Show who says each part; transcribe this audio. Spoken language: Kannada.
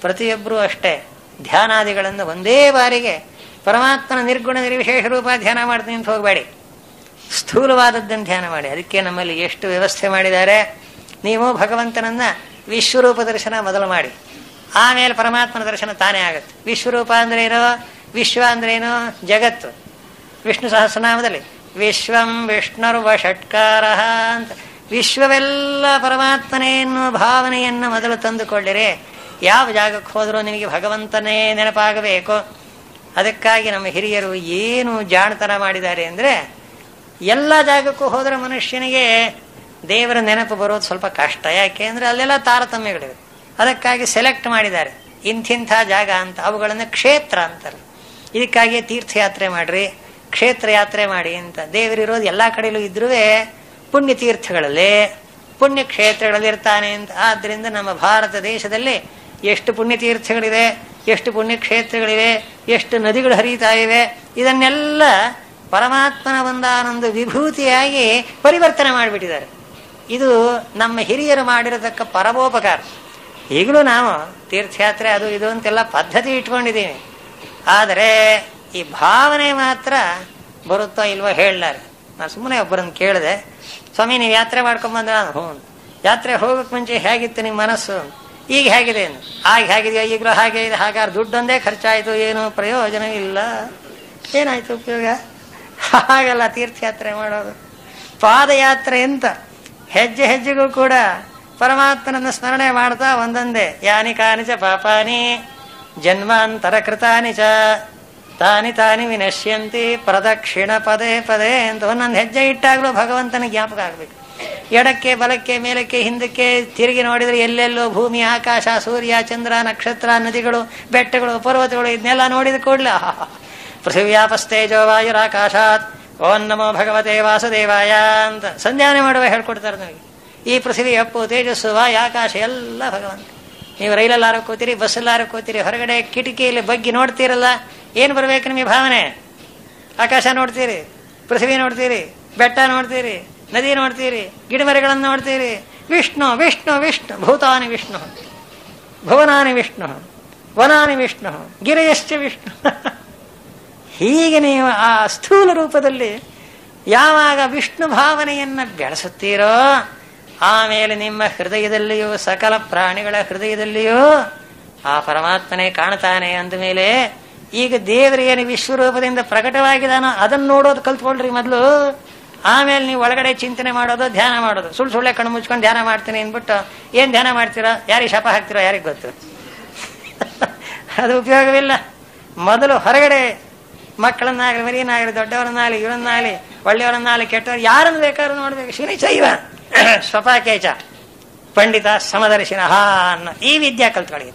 Speaker 1: ಪ್ರತಿಯೊಬ್ಬರೂ ಅಷ್ಟೇ ಧ್ಯಾನಾದಿಗಳನ್ನು ಒಂದೇ ಬಾರಿಗೆ ಪರಮಾತ್ಮನ ನಿರ್ಗುಣ ನಿರ್ವಿಶೇಷ ರೂಪ ಧ್ಯಾನ ಮಾಡ್ತೀನಿ ಅಂತ ಹೋಗಬೇಡಿ, ಸ್ಥೂಲವಾದದ್ದನ್ನು ಧ್ಯಾನ ಮಾಡಿ. ಅದಕ್ಕೆ ನಮ್ಮಲ್ಲಿ ಎಷ್ಟು ವ್ಯವಸ್ಥೆ ಮಾಡಿದ್ದಾರೆ. ನೀವು ಭಗವಂತನನ್ನ ವಿಶ್ವರೂಪ ದರ್ಶನ ಮೊದಲು ಮಾಡಿ, ಆಮೇಲೆ ಪರಮಾತ್ಮನ ದರ್ಶನ ತಾನೇ ಆಗುತ್ತೆ. ವಿಶ್ವರೂಪ ಅಂದ್ರೇನು? ವಿಶ್ವ ಅಂದ್ರೇನು? ಜಗತ್ತು. ವಿಷ್ಣು ಸಹಸ್ರನಾಮದಲ್ಲಿ ವಿಶ್ವಂ ವಿಷ್ಣುರ್ವ ಷಟ್ಕಾರ ಅಂತ ವಿಶ್ವವೆಲ್ಲ ಪರಮಾತ್ಮನೇ ಎನ್ನುವ ಭಾವನೆಯನ್ನು ಮೊದಲು ತಂದುಕೊಳ್ಳಿರಿ. ಯಾವ ಜಾಗಕ್ಕೆ ಹೋದರೂ ನಿಮಗೆ ಭಗವಂತನೇ ನೆನಪಾಗಬೇಕು. ಅದಕ್ಕಾಗಿ ನಮ್ಮ ಹಿರಿಯರು ಏನು ಜಾಣತನ ಮಾಡಿದ್ದಾರೆ ಅಂದರೆ, ಎಲ್ಲ ಜಾಗಕ್ಕೂ ಹೋದರೆ ಮನುಷ್ಯನಿಗೆ ದೇವರ ನೆನಪು ಬರೋದು ಸ್ವಲ್ಪ ಕಷ್ಟ. ಯಾಕೆ ಅಂದರೆ ಅಲ್ಲೆಲ್ಲ ತಾರತಮ್ಯಗಳಿವೆ. ಅದಕ್ಕಾಗಿ ಸೆಲೆಕ್ಟ್ ಮಾಡಿದ್ದಾರೆ ಇಂಥಿಂಥ ಜಾಗ ಅಂತ, ಅವುಗಳನ್ನು ಕ್ಷೇತ್ರ ಅಂತಾರೆ. ಇದಕ್ಕಾಗಿ ತೀರ್ಥಯಾತ್ರೆ ಮಾಡ್ರಿ, ಕ್ಷೇತ್ರ ಯಾತ್ರೆ ಮಾಡಿ ಅಂತ. ದೇವರಿರೋದು ಎಲ್ಲ ಕಡೆಯಲ್ಲೂ ಇದ್ರೂ ಪುಣ್ಯತೀರ್ಥಗಳಲ್ಲಿ, ಪುಣ್ಯಕ್ಷೇತ್ರಗಳಲ್ಲಿ ಇರ್ತಾನೆ ಅಂತ. ಆದ್ದರಿಂದ ನಮ್ಮ ಭಾರತ ದೇಶದಲ್ಲಿ ಎಷ್ಟು ಪುಣ್ಯತೀರ್ಥಗಳಿವೆ, ಎಷ್ಟು ಪುಣ್ಯಕ್ಷೇತ್ರಗಳಿವೆ, ಎಷ್ಟು ನದಿಗಳು ಹರಿಯುತ್ತಾ ಇವೆ, ಇದನ್ನೆಲ್ಲ ಪರಮಾತ್ಮನ ಒಂದಾನೊಂದು ವಿಭೂತಿಯಾಗಿ ಪರಿವರ್ತನೆ ಮಾಡಿಬಿಟ್ಟಿದ್ದಾರೆ. ಇದು ನಮ್ಮ ಹಿರಿಯರು ಮಾಡಿರತಕ್ಕ ಪರಮೋಪಕಾರ. ಈಗಲೂ ನಾವು ತೀರ್ಥಯಾತ್ರೆ ಅದು ಇದು ಅಂತೆಲ್ಲ ಪದ್ಧತಿ ಇಟ್ಕೊಂಡಿದ್ದೀವಿ. ಆದರೆ ಈ ಭಾವನೆ ಮಾತ್ರ ಬರುತ್ತೋ ಇಲ್ವೋ ಹೇಳಲಾರೆ. ನಾನು ಸುಮ್ಮನೆ ಒಬ್ಬರನ್ನು ಕೇಳಿದೆ, ಸ್ವಾಮಿ ನೀವು ಯಾತ್ರೆ ಮಾಡ್ಕೊಂಬಂದ್ರೆ, ನಾನು ಹ್ಞೂ. ಯಾತ್ರೆ ಹೋಗಕ್ಕೆ ಮುಂಚೆ ಹೇಗಿತ್ತು ನಿಮ್ಮ ಮನಸ್ಸು, ಈಗ ಹೇಗಿದೆ? ಆಗ ಹೇಗಿದೆಯೋ ಈಗಲೂ ಹಾಗೆ ಇದೆ. ಹಾಗಾದ್ರೆ ದುಡ್ಡೊಂದೇ ಖರ್ಚಾಯಿತು, ಏನು ಪ್ರಯೋಜನ ಇಲ್ಲ. ಏನಾಯ್ತು ಉಪಯೋಗ? ಹಾಗಲ್ಲ ತೀರ್ಥಯಾತ್ರೆ ಮಾಡೋದು. ಪಾದಯಾತ್ರೆ ಅಂತ ಹೆಜ್ಜೆ ಹೆಜ್ಜೆಗೂ ಕೂಡ ಪರಮಾತ್ಮನನ್ನು ಸ್ಮರಣೆ ಮಾಡ್ತಾ ಒಂದೊಂದೇ ಯಾನಿ ಕಾನಿಚ ಪಾಪಾನಿ ಜನ್ಮಾಂತರ ಕೃತಾನಿ ಚ ತಾನಿ ತಾನಿ ವಿನಶ್ಯಂತಿ ಪ್ರದಕ್ಷಿಣ ಪದೇ ಪದೇ ಅಂತ ಒಂದೊಂದು ಹೆಜ್ಜೆ ಇಟ್ಟಾಗಲೂ ಭಗವಂತನ ಜ್ಞಾಪಕ ಆಗಬೇಕು. ಎಡಕ್ಕೆ ಬಲಕ್ಕೆ ಮೇಲಕ್ಕೆ ಹಿಂದಕ್ಕೆ ತಿರುಗಿ ನೋಡಿದರೆ ಎಲ್ಲೆಲ್ಲೋ ಭೂಮಿ ಆಕಾಶ ಸೂರ್ಯ ಚಂದ್ರ ನಕ್ಷತ್ರ ನದಿಗಳು ಬೆಟ್ಟಗಳು ಪರ್ವತಗಳು ಇದನ್ನೆಲ್ಲ ನೋಡಿದ ಕೂಡಲೇ ಪೃಥಿವ್ಯಾಪಸ್ತೇಜೋ ವಾಯುರಾಕಾಶಾತ್ ಓಂ ನಮೋ ಭಗವತೆ ವಾಸುದೇವಾಯ ಅಂತ ಸಂಧ್ಯಾವನೆ ಮಾಡುವ ಹೇಳ್ಕೊಡ್ತಾರೆ ನಮಗೆ. ಈ ಪೃಥ್ವಿ ಅಪ್ಪು ತೇಜಸ್ಸು ವಾಯು ಆಕಾಶ ಎಲ್ಲ ಭಗವಂತ. ನೀವು ರೈಲಲ್ಲಾರು ಕೂತೀರಿ, ಬಸ್ಸಲ್ಲಾರು ಕೂತೀರಿ, ಹೊರಗಡೆ ಕಿಟಕಿಯಲ್ಲಿ ಬಗ್ಗಿ ನೋಡ್ತೀರಲ್ಲ, ಏನು ಬರಬೇಕು ನಿಮಗೆ ಭಾವನೆ? ಆಕಾಶ ನೋಡ್ತೀರಿ, ಪೃಥ್ವಿ ನೋಡ್ತೀರಿ, ಬೆಟ್ಟ ನೋಡ್ತೀರಿ, ನದಿ ನೋಡ್ತೀರಿ, ಗಿಡಮರಗಳನ್ನು ನೋಡ್ತೀರಿ. ವಿಷ್ಣು ವಿಷ್ಣು ವಿಷ್ಣು ಭೂತಾನಿ ವಿಷ್ಣು ಭುವನಾನಿ ವಿಷ್ಣು ವನಾನಿ ವಿಷ್ಣು ಗಿರಿಯಶ್ಚ ವಿಷ್ಣು. ಹೀಗೆ ನೀವು ಆ ಸ್ಥೂಲ ರೂಪದಲ್ಲಿ ಯಾವಾಗ ವಿಷ್ಣು ಭಾವನೆಯನ್ನು ಬೆಳೆಸುತ್ತೀರೋ, ಆಮೇಲೆ ನಿಮ್ಮ ಹೃದಯದಲ್ಲಿಯೂ ಸಕಲ ಪ್ರಾಣಿಗಳ ಹೃದಯದಲ್ಲಿಯೂ ಆ ಪರಮಾತ್ಮನೇ ಕಾಣ್ತಾನೆ. ಅಂದಮೇಲೆ ಈಗ ದೇವರೇನು ವಿಶ್ವರೂಪದಿಂದ ಪ್ರಕಟವಾಗಿದಾನೋ ಅದನ್ನು ನೋಡೋದು ಕಲ್ತ್ಕೊಳ್ರಿ ಮೊದಲು. ಆಮೇಲೆ ನೀವು ಒಳಗಡೆ ಚಿಂತನೆ ಮಾಡೋದು, ಧ್ಯಾನ ಮಾಡೋದು. ಸುಳ್ಳೆ ಕಣ್ಣು ಮುಚ್ಕೊಂಡು ಧ್ಯಾನ ಮಾಡ್ತೀನಿ ಅಂದ್ಬಿಟ್ಟು ಏನು ಧ್ಯಾನ ಮಾಡ್ತೀರಾ? ಯಾರಿಗೆ ಶಾಪ ಹಾಕ್ತಿರೋ ಯಾರಿಗೆ ಗೊತ್ತು? ಅದು ಉಪಯೋಗವಿಲ್ಲ. ಮೊದಲು ಹೊರಗಡೆ ಮಕ್ಕಳನ್ನಾಗಲಿ ಮರಿಯನ್ನಾಗಲಿ ದೊಡ್ಡವರನ್ನಾಗಲಿ ಇವರನ್ನಾಗಲಿ ಒಳ್ಳೆಯವರನ್ನಾಗಲಿ ಕೆಟ್ಟವರು ಯಾರನ್ನು ಬೇಕಾದ್ರೂ ನೋಡ್ಬೇಕು. ಶಿವನಿ ಶೈವ ಸ್ವಪಾಕೇಚ ಪಂಡಿತ ಸಮದರ್ಶಿನ ಅನ್ನೋ ಈ ವಿದ್ಯಾ ಕಲ್ತ್ಕೊಳ್ಳಿ.